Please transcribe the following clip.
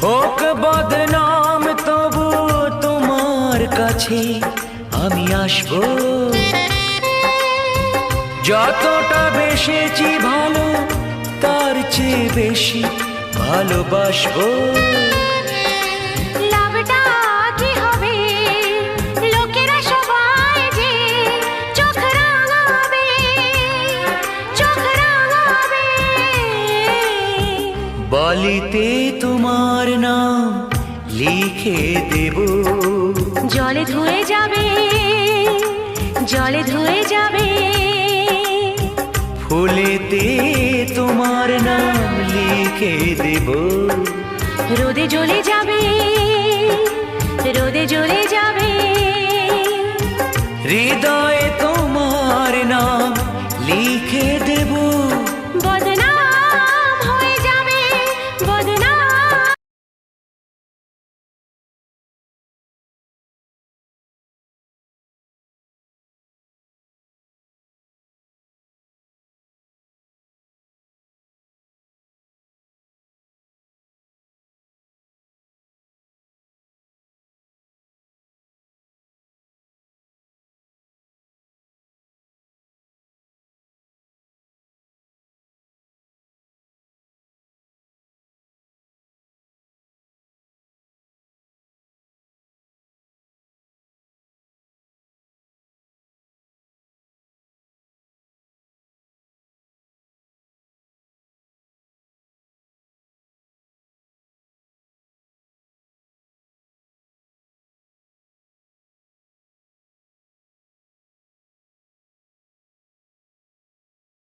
হোক বদনাম তবু তোমার কাছে আমি আসবো। যতটা বেসেছি ভালো তার চেয়ে বেশি ভালোবাসবো। লাভটা কি হবে লোকেরা সবাই যে চোখ রাঙাবে, চোখ রাঙাবে। বালিতে তোমার নাম লিখে দেব, জলে ধুয়ে যাবে, জলে ধুয়ে যাবে। ফুলেতে তোমার নাম লিখে দেব, রোদে জ্বলে যাবে।